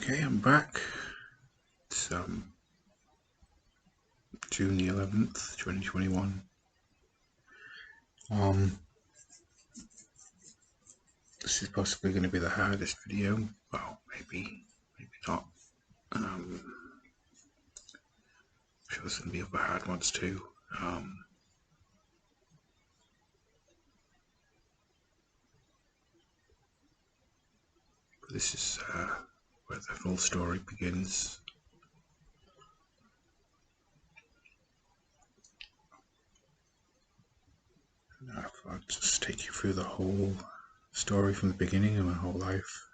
Okay, I'm back. It's June the 11th, 2021. This is possibly going to be the hardest video. Well, maybe not. I'm sure there's going to be other hard ones too. But this is where the full story begins. I'll just take you through the whole story from the beginning of my whole life.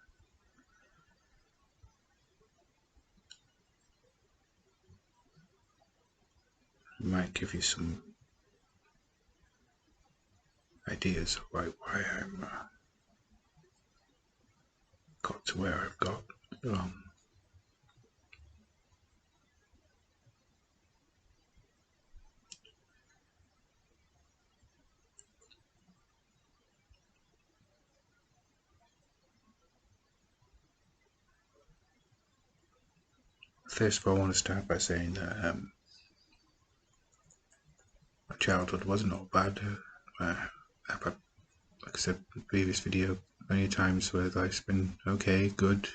It might give you some ideas of why I'm got to where I've got. First of all, I want to start by saying that my childhood wasn't all bad. I've had, like I said in the previous video, many times where life's been okay, good,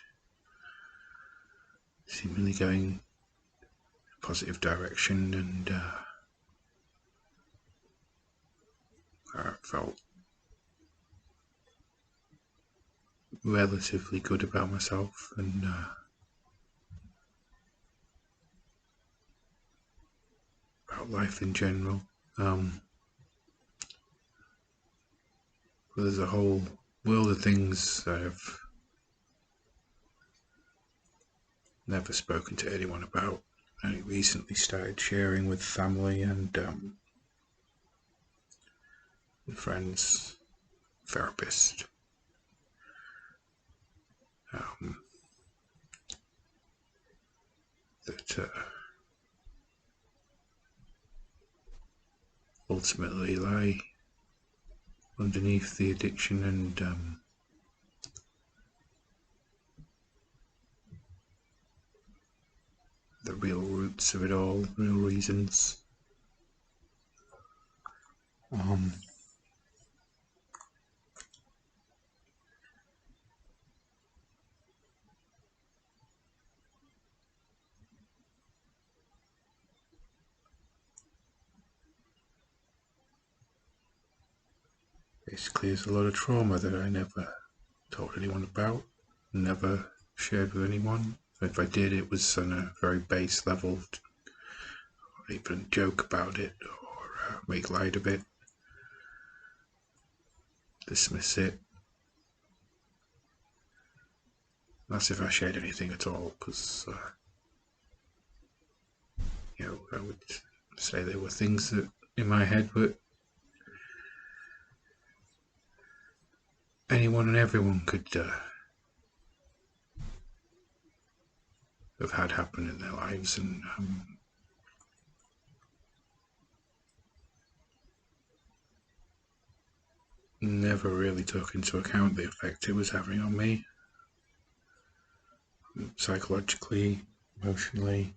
seemingly going in a positive direction, and I felt relatively good about myself and about life in general. There's a whole world of things I've never spoken to anyone about. I recently started sharing with family and friends, therapist. That ultimately lie underneath the addiction and the real roots of it all, real reasons. Basically, there's a lot of trauma that I never told anyone about, never shared with anyone. If I did, it was on a very base level, or even joke about it, or make light of it, dismiss it. That's if I shared anything at all, because I would say there were things that in my head were anyone and everyone could have had happen in their lives, and never really took into account the effect it was having on me, psychologically, emotionally,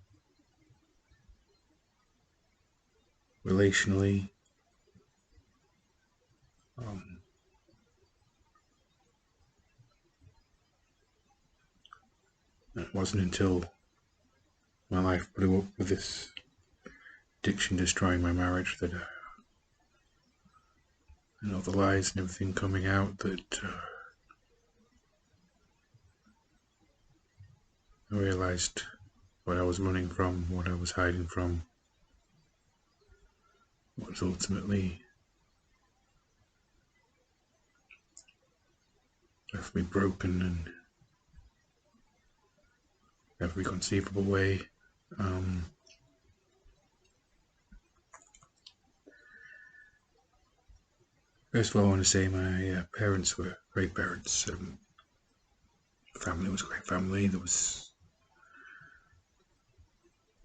relationally. It wasn't until my life blew up with this addiction destroying my marriage that and all the lies and everything coming out that I realized what I was running from, what I was hiding from, what was ultimately left me broken in every conceivable way. First of all, I want to say my parents were great parents. Family was a great family. There was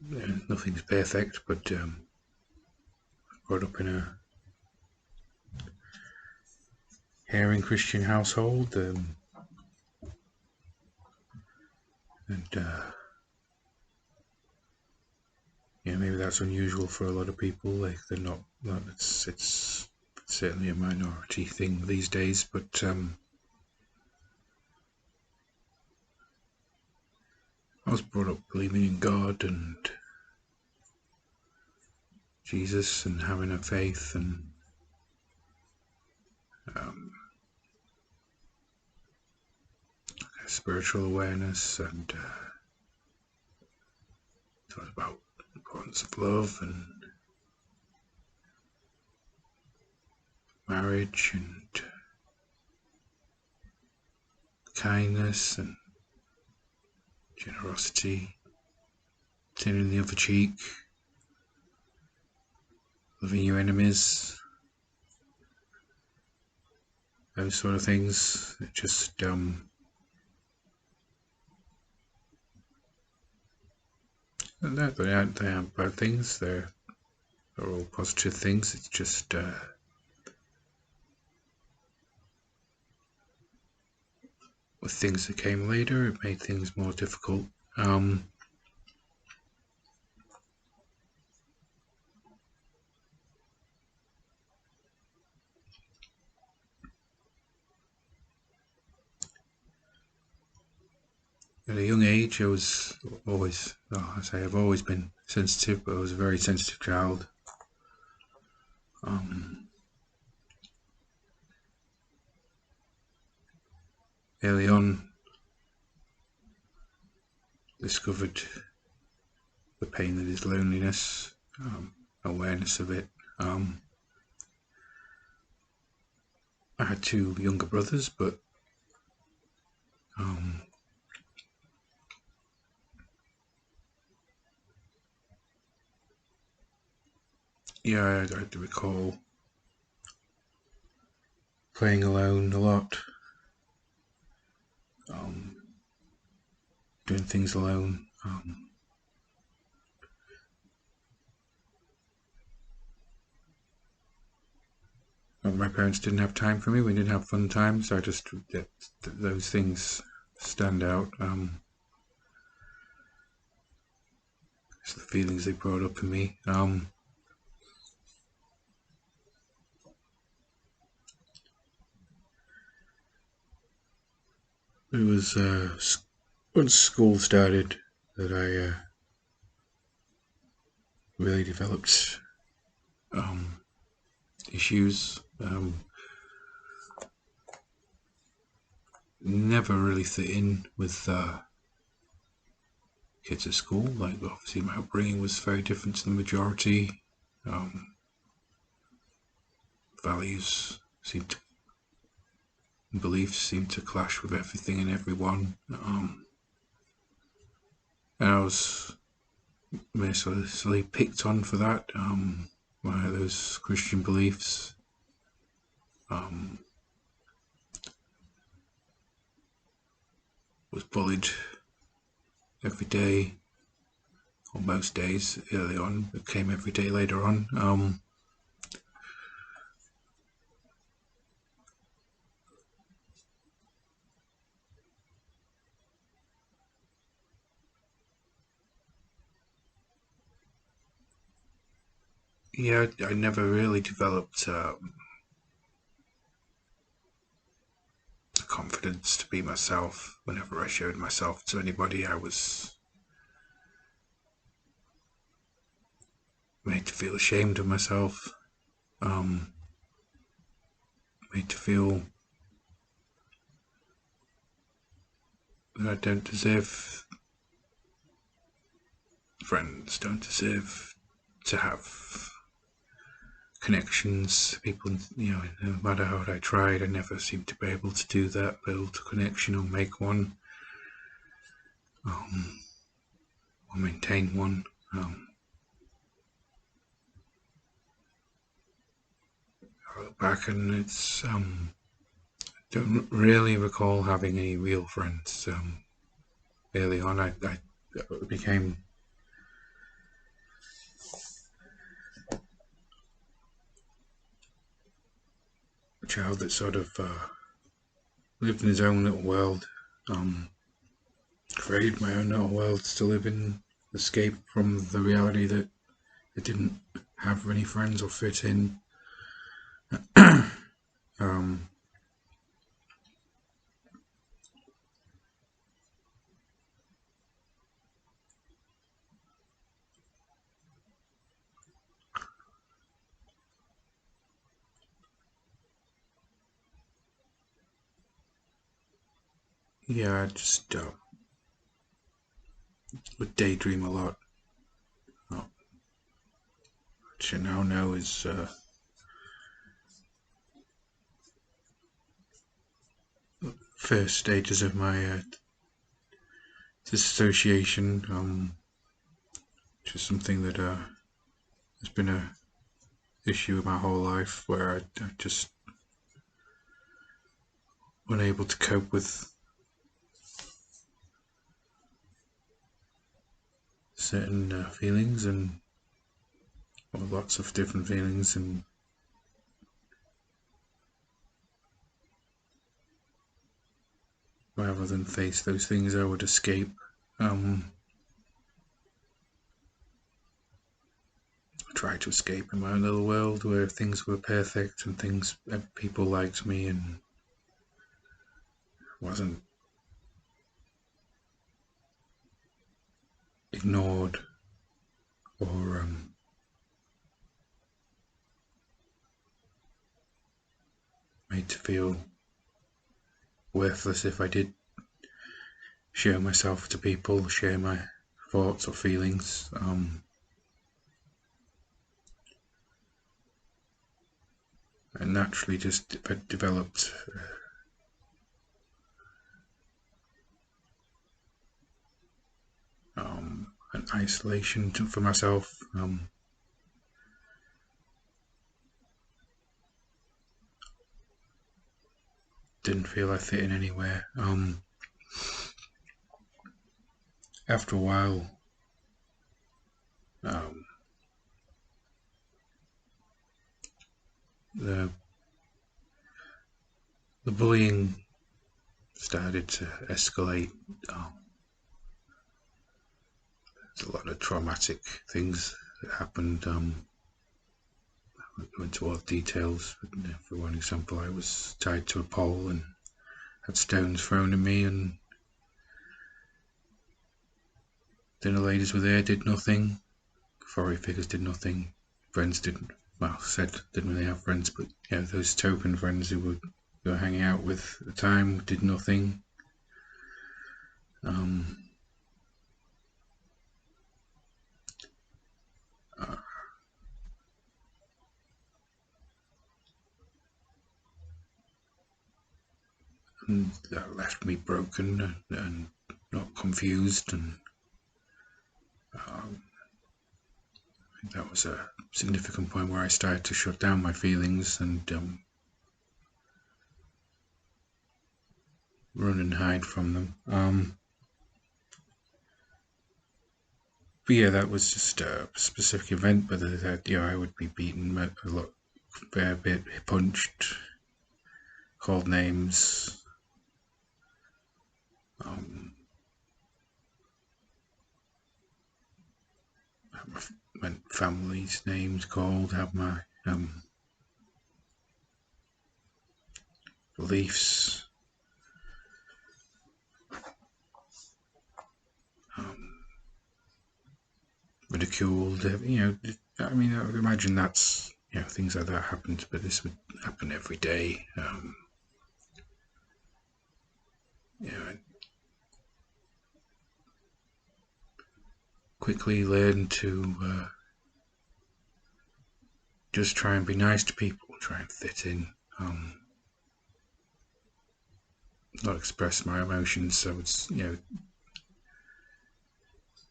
nothing's perfect, but brought up in a caring Christian household. And yeah, maybe that's unusual for a lot of people. Like they're not. It's certainly a minority thing these days. But I was brought up believing in God and Jesus and having a faith and spiritual awareness, and taught about the importance of love and marriage and kindness and generosity, turning the other cheek, loving your enemies, those sort of things. It just they aren't bad things. They're all positive things. It's just with things that came later, it made things more difficult. At a young age, I was always, I say I've always been sensitive, but I was a very sensitive child. Early on, discovered the pain that is loneliness, awareness of it. I had two younger brothers, but yeah, I do recall playing alone a lot, doing things alone. My parents didn't have time for me. We didn't have fun times. So I just those things stand out. It's the feelings they brought up in me. It was once school started that I really developed issues. Never really fit in with kids at school. Like obviously my upbringing was very different to the majority. Values seemed to, beliefs seemed to clash with everything and everyone. And I was mercilessly picked on for that. By those Christian beliefs. Was bullied every day, or most days early on. It came every day later on. Yeah, I never really developed the confidence to be myself. Whenever I showed myself to anybody, I was made to feel ashamed of myself, made to feel that I don't deserve friends, don't deserve to have connections. People, no matter how I tried, I never seemed to be able to do that, build a connection or make one, or maintain one. I look back and it's don't really recall having any real friends. Early on, I became a child that sort of lived in his own little world. created my own little world to live in, escape from the reality that I didn't have any friends or fit in. um, yeah, I just would daydream a lot. Which I now know is first stages of my dissociation, which is something that has been a issue my whole life, where I just unable to cope with certain feelings, and lots of different feelings, and rather than face those things, I would escape. Try to escape in my own little world where things were perfect and people liked me and wasn't ignored or made to feel worthless if I did share myself to people, share my thoughts or feelings. I naturally just developed an isolation for myself. Didn't feel I fit in anywhere. After a while, the bullying started to escalate. There's a lot of traumatic things that happened. I won't go into all the details, but for one example, I was tied to a pole and had stones thrown at me, and dinner ladies were there, did nothing. Authority figures did nothing. Friends didn't, didn't really have friends, but those token friends who were hanging out with at the time did nothing. And that left me broken and not confused, and I think that was a significant point where I started to shut down my feelings and run and hide from them. But yeah, that was just a specific event, but that I would be beaten a lot, a bit punched, called names, my family's names called, have my beliefs ridiculed. I mean, I would imagine that's things like that happened, but this would happen every day. I quickly learned to just try and be nice to people, try and fit in, not express my emotions. So it's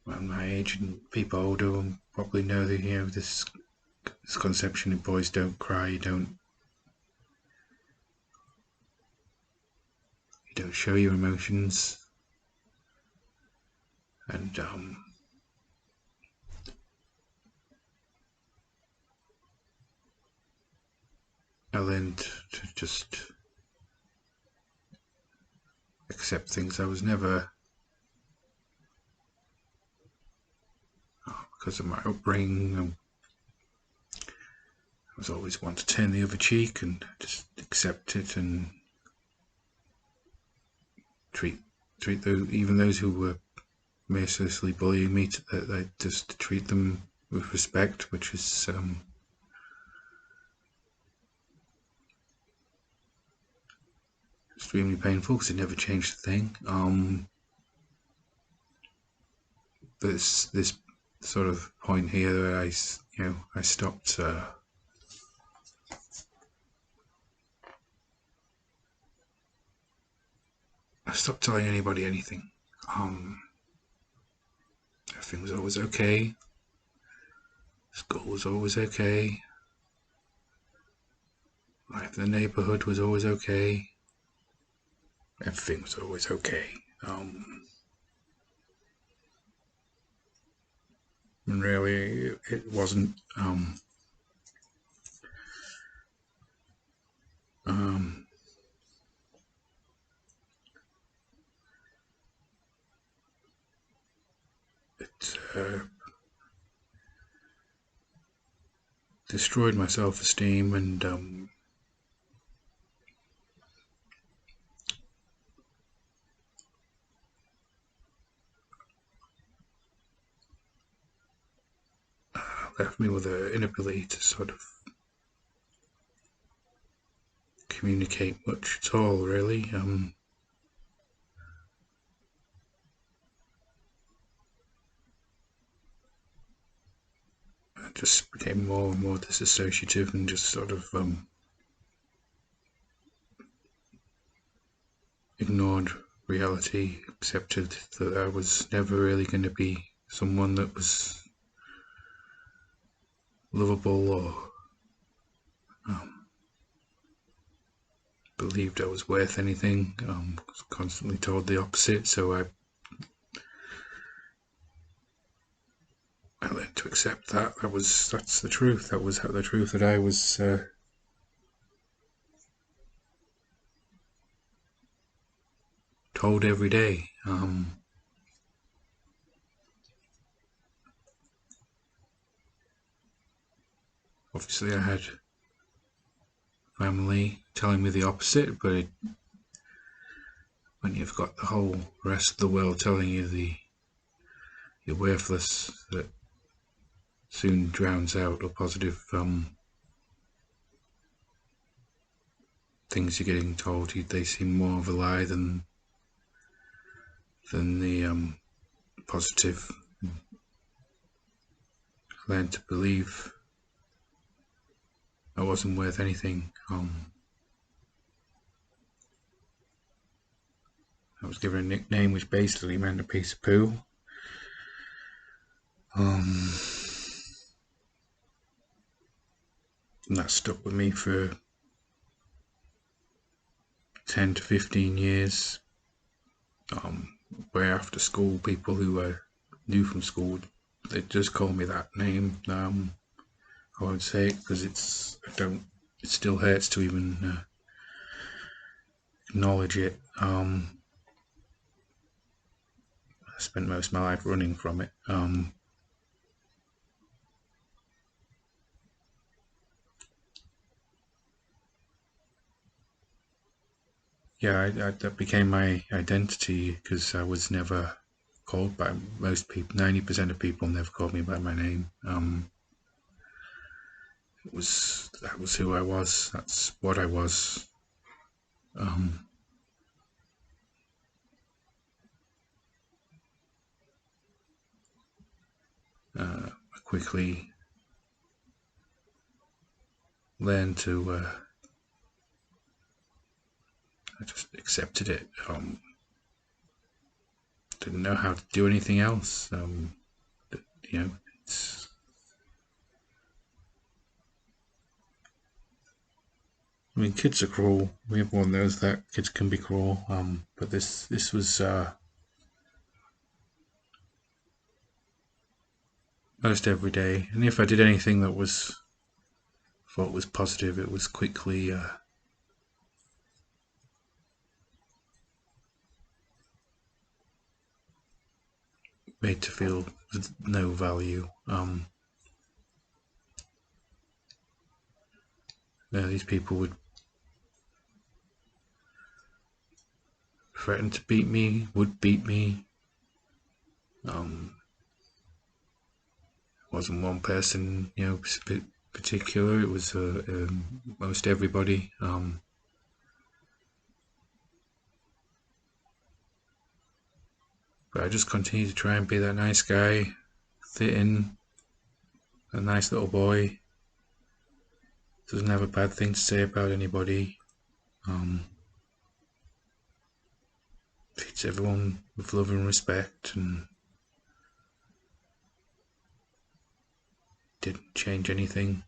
well, my age and people older will probably know that this conception that boys don't cry, you don't show your emotions, and I learned to just accept things. I was never because of my upbringing. I was always one to turn the other cheek and just accept it and treat those, even those who were mercilessly bullying me, I just treat them with respect, which is extremely painful because it never changed a thing. But this sort of point here where I stopped. I stopped telling anybody anything. Everything was always okay. School was always okay. Life in the neighborhood was always okay. Everything was always okay. And really, it wasn't. It destroyed my self-esteem and left me with an inability to sort of communicate much at all, really. I just became more and more disassociative and just sort of ignored reality, accepted that I was never really going to be someone that was lovable or believed I was worth anything. Was constantly told the opposite, so I learned to accept that. That's the truth. That was the truth that I was told every day. Obviously, I had family telling me the opposite, but when you've got the whole rest of the world telling you you're worthless, that soon drowns out the positive things you're getting told. They seem more of a lie than the positive. I learned to believe I wasn't worth anything. I was given a nickname which basically meant a piece of poo. And that stuck with me for 10 to 15 years. Where after school, people who I knew from school, they just call me that name. I won't say it because it still hurts to even acknowledge it. I spent most of my life running from it. That became my identity because I was never called by most people. 90% of people never called me by my name. That was who I was. That's what I was. I quickly learned to. I just accepted it. Didn't know how to do anything else. It's. I mean, kids are cruel. Everyone knows that kids can be cruel. But this was most every day. And if I did anything that was thought was positive, it was quickly made to feel no value. These people would threaten to beat me, would beat me. Wasn't one person, particular. It was most everybody. But I just continued to try and be that nice guy, fit in, a nice little boy. Doesn't have a bad thing to say about anybody. Treats everyone with love and respect, and didn't change anything.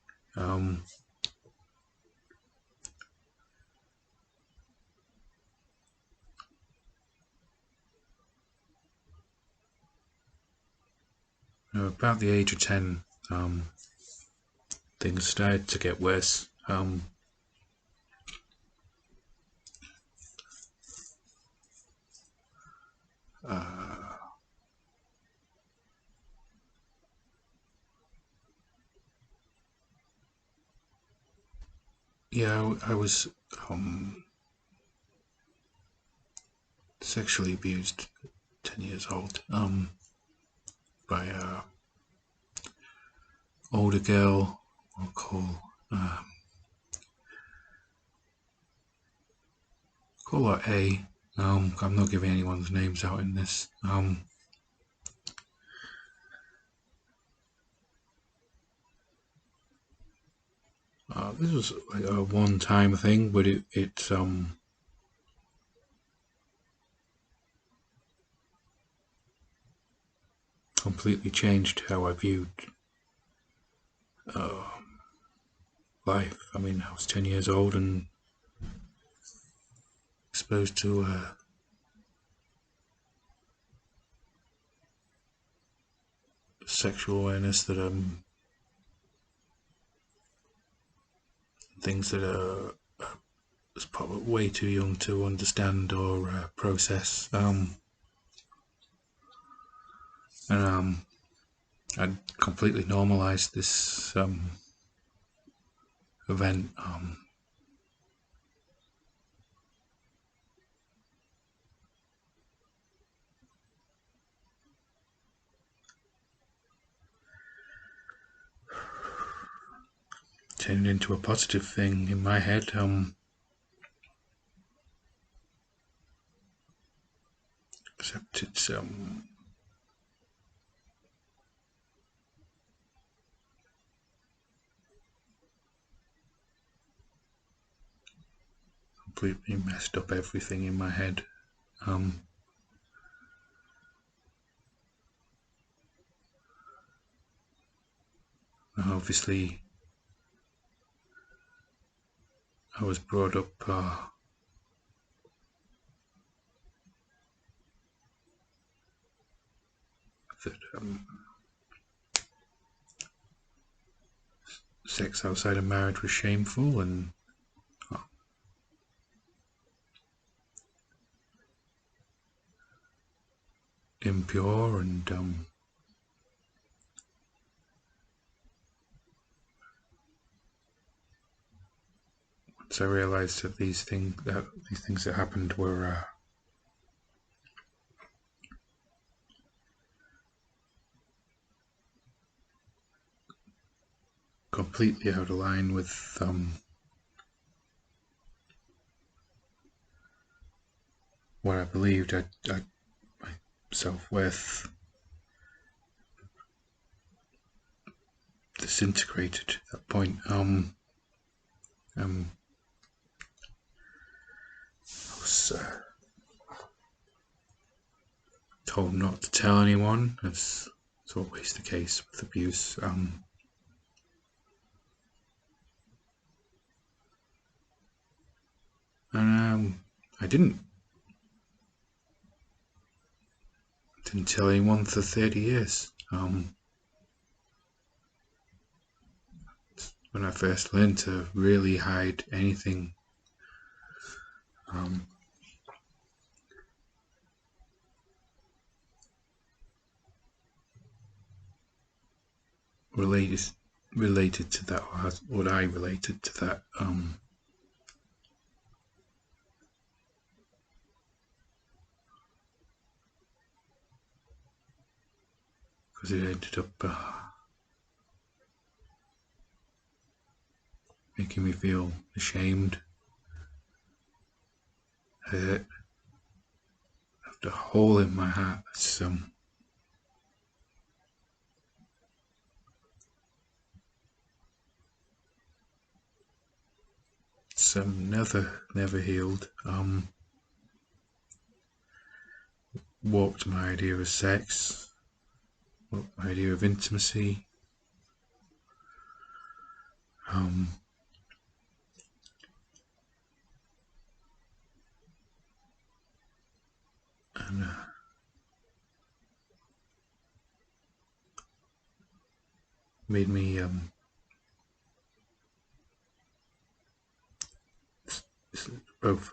About the age of 10, things started to get worse. I was sexually abused 10 years old by a older girl. I'll call her A. I'm not giving anyone's names out in this. This was like a one-time thing, but it completely changed how I viewed life. I mean, I was 10 years old and exposed to sexual awareness that things that are was probably way too young to understand or process. And I'd completely normalized this event. Turned into a positive thing in my head. Except it's completely messed up everything in my head. Obviously, I was brought up that sex outside of marriage was shameful and impure, and once I realized that these things that happened were completely out of line with what I believed, my self-worth disintegrated at that point. I was told not to tell anyone, as is always the case with abuse. And I didn't tell anyone for 30 years. When I first learned to really hide anything. related to that, or what I related to that. Because it ended up making me feel ashamed. I have a hole in my heart. Never healed. Warped my idea of sex, warped my idea of intimacy. And made me both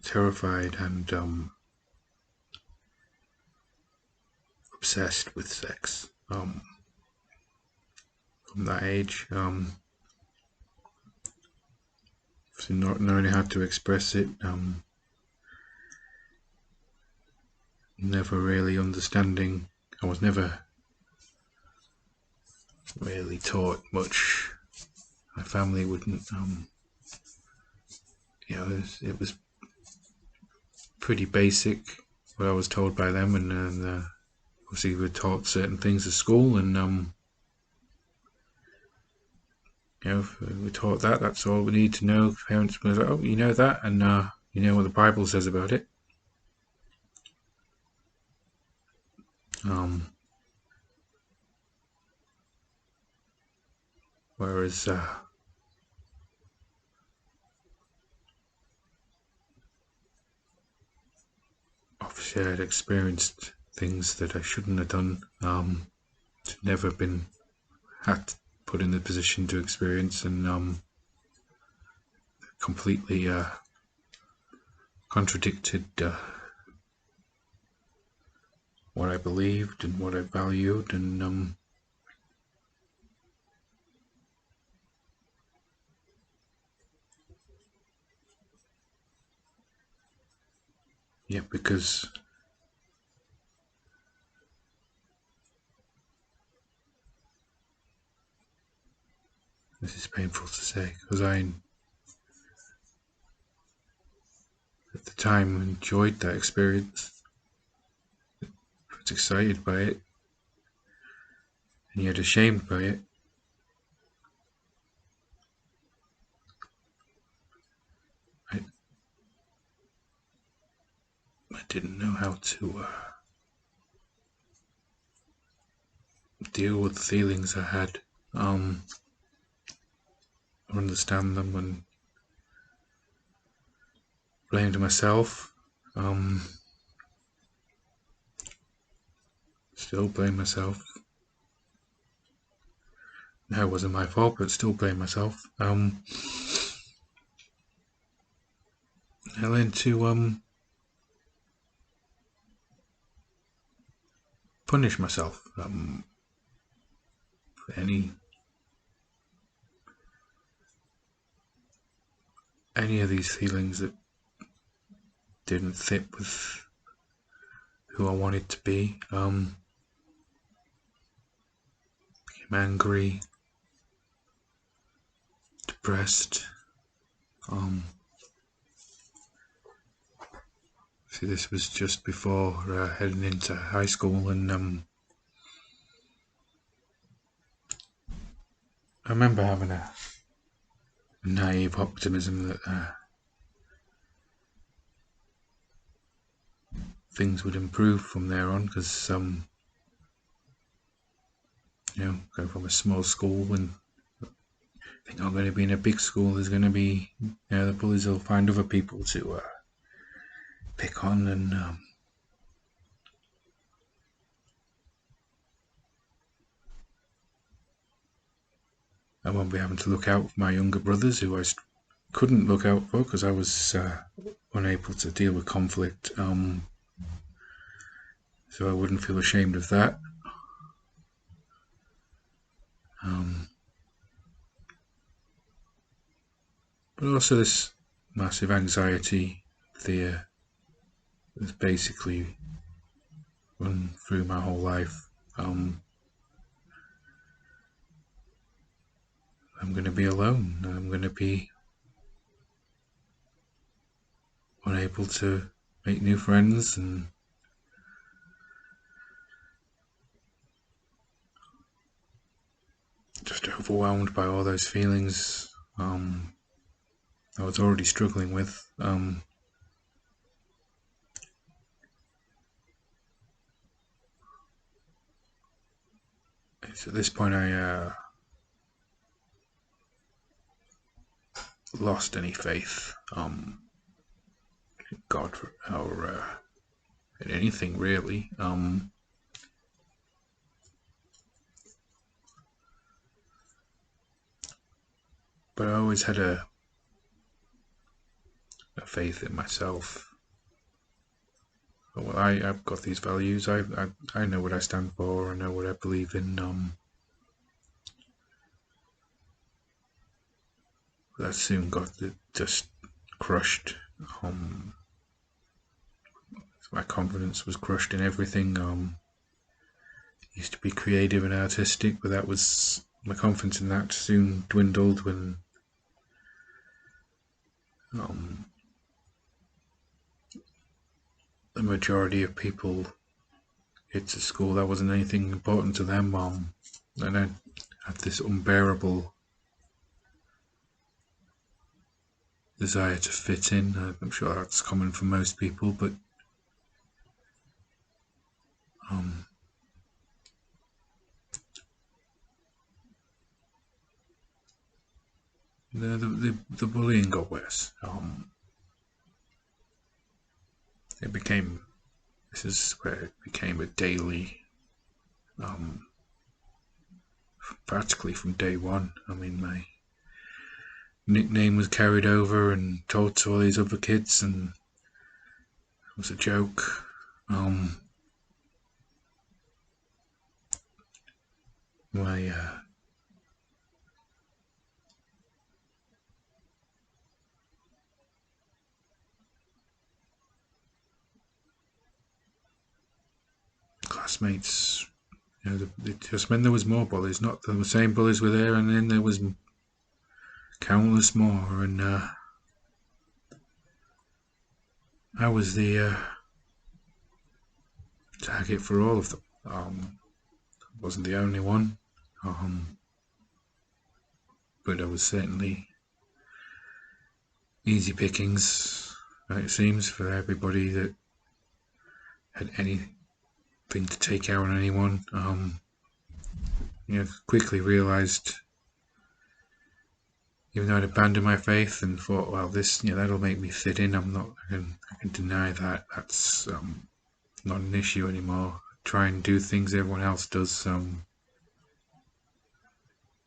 terrified and obsessed with sex from that age. So not knowing how to express it, never really understanding. I was never really taught much. My family wouldn't, it was pretty basic what I was told by them, and obviously we were taught certain things at school, and if we taught that's all we need to know. Parents were like, oh, you know that, and you know what the Bible says about it. Whereas obviously I'd experienced things that I shouldn't have done, never been put in the position to experience, and completely contradicted what I believed and what I valued, and yeah, because this is painful to say, because I at the time enjoyed that experience, was excited by it, and yet ashamed by it. I didn't know how to deal with the feelings I had, or understand them, and blamed myself. Still blame myself. No, it wasn't my fault, but still blame myself. I learned to punish myself for any of these feelings that didn't fit with who I wanted to be. Became angry, depressed. See, this was just before heading into high school, and I remember having a naive optimism that things would improve from there on, because going from a small school and think I'm going to be in a big school, there's going to be, the bullies will find other people to pick on, and I won't be having to look out for my younger brothers, who I couldn't look out for because I was unable to deal with conflict, so I wouldn't feel ashamed of that. But also this massive anxiety fear that's basically run through my whole life. I'm going to be alone. I'm going to be unable to make new friends, and just overwhelmed by all those feelings I was already struggling with. It's at this point I lost any faith in God or in anything really. But I always had a faith in myself. Well, I've got these values. I know what I stand for. I know what I believe in. That soon got just crushed. My confidence was crushed in everything. Used to be creative and artistic, but that was my confidence in that soon dwindled when the majority of people hit to school. That wasn't anything important to them. And I had this unbearable desire to fit in. I'm sure that's common for most people, but the bullying got worse. This is where it became a daily, practically from day one. I mean, my nickname was carried over and told to all these other kids, and it was a joke. My classmates, just when there was more bullies, not the same bullies were there, and then there was countless more, and I was the target for all of them. Wasn't the only one, but I was certainly easy pickings, it seems, for everybody that had anything to take out on anyone. Quickly realised, even though I'd abandoned my faith and thought, well, this, that'll make me fit in. I can deny that. That's not an issue anymore. Try and do things everyone else does,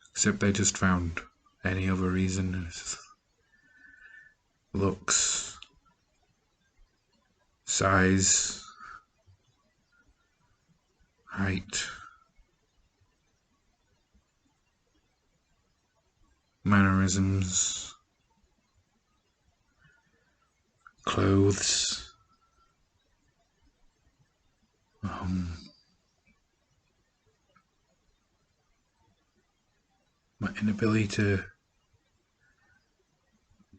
except they just found any other reason. Looks, size, height, mannerisms, clothes, my inability to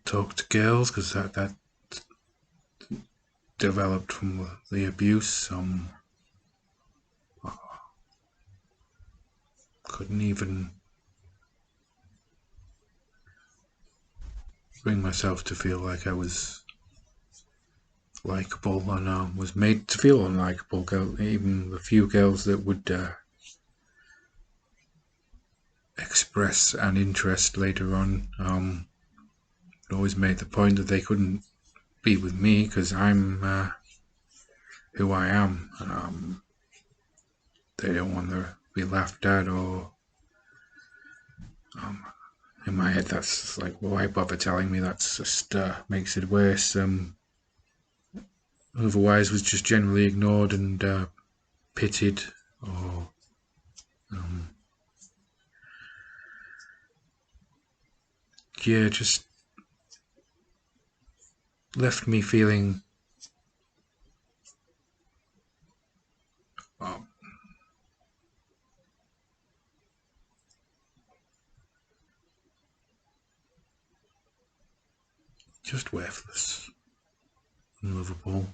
talk to girls, because that developed from the abuse. Couldn't even bring myself to feel like I was likable, and was made to feel unlikable. Even the few girls that would express an interest later on, always made the point that they couldn't be with me because I'm who I am. They don't want to be laughed at, or in my head that's like, why bother telling me? That's just makes it worse. Otherwise was just generally ignored and pitied, or yeah, just left me feeling um, just worthless, unlovable.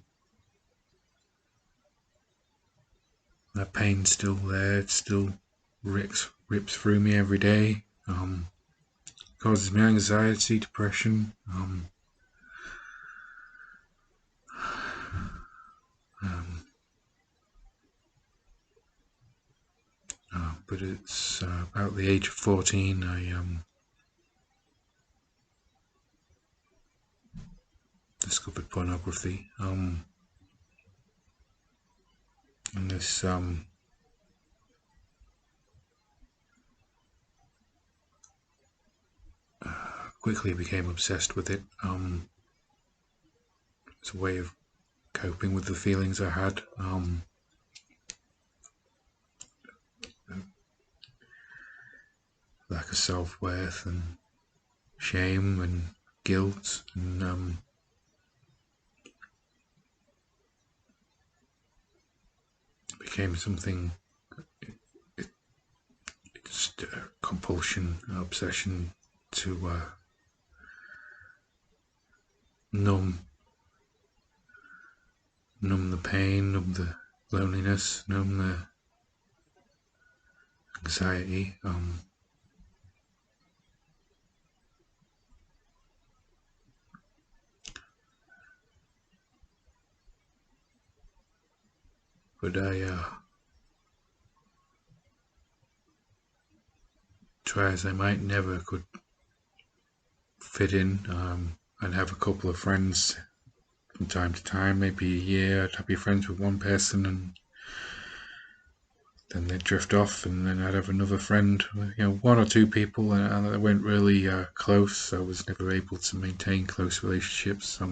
That pain's still there. It still rips through me every day. Causes me anxiety, depression. Um, but it's about the age of 14. I discovered pornography. And this quickly became obsessed with it. It's a way of coping with the feelings I had. Lack of self-worth and shame and guilt, and it became something. It's a compulsion, an obsession to numb the pain, numb the loneliness, numb the anxiety. But I try as I might, never could fit in. I'd have a couple of friends from time to time, maybe a year. I'd be friends with one person, and then they'd drift off, and then I'd have another friend, one or two people, and they weren't really close. I was never able to maintain close relationships. I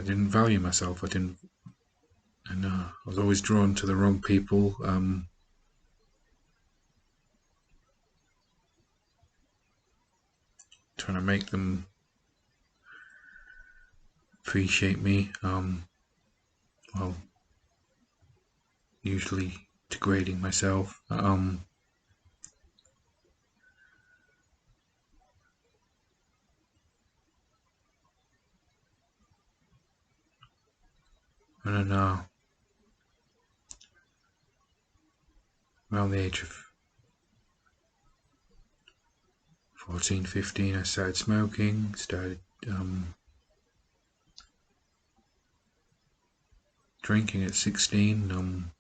didn't value myself. And I was always drawn to the wrong people. Trying to make them appreciate me. Well, usually degrading myself. I don't know. Around the age of 14, 15, I started smoking. Started drinking at 16.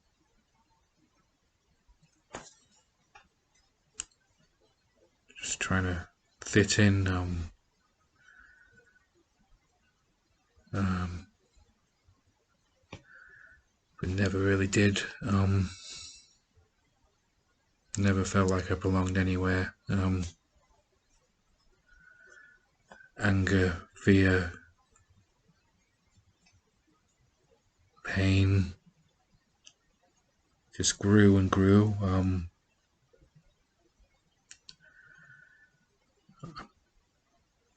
Just trying to fit in. But never really did. Never felt like I belonged anywhere. Anger, fear, pain just grew and grew.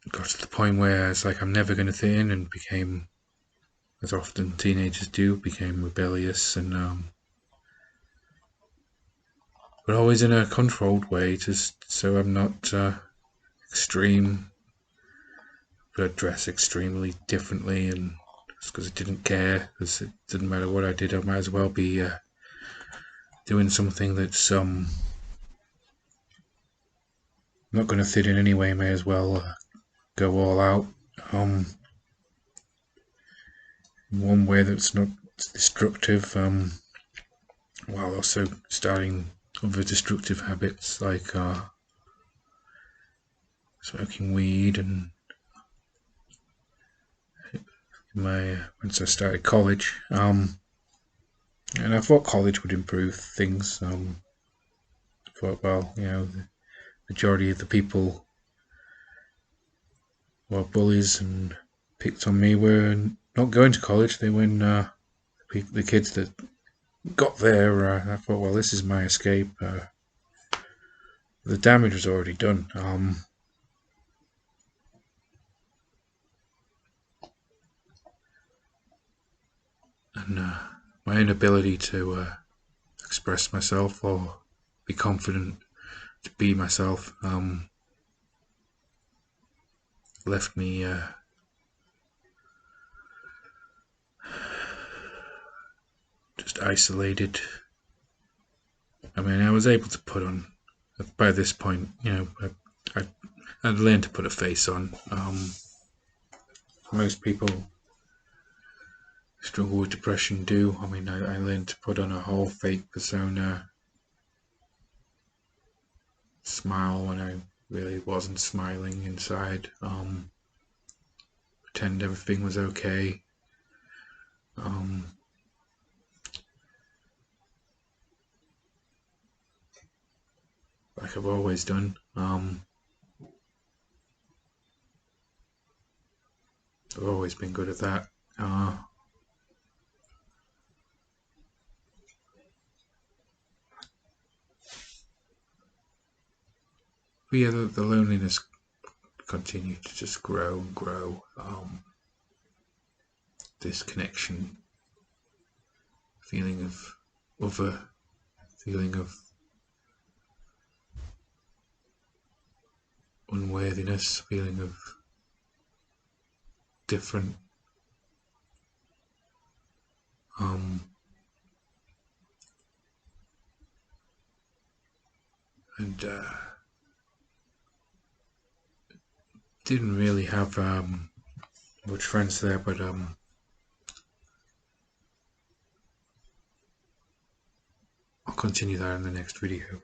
Got to the point where it's like I'm never going to fit in, and became, as often teenagers do, became rebellious, and but always in a controlled way, just so I'm not extreme. But I dress extremely differently, and just because I didn't care, because it didn't matter what I did, I might as well be doing something that's not going to fit in anyway. May as well go all out. In one way that's not destructive, while also starting other destructive habits like smoking weed. And once I started college, and I thought college would improve things. I thought, well, the majority of the people who were bullies and picked on me were not going to college. They were the kids that got there. I thought, well, this is my escape. the damage was already done. And my inability to express myself or be confident to be myself left me just isolated. I mean, I was able to put on, by this point, I'd learned to put a face on. Most people struggle with depression do. I mean, I learned to put on a whole fake persona, smile when I really wasn't smiling inside, pretend everything was okay. Like I've always done. I've always been good at that. But yeah, the loneliness continued to just grow and grow. Disconnection, feeling of other, feeling of unworthiness, feeling of different. And didn't really have much friends there, but I'll continue that in the next video.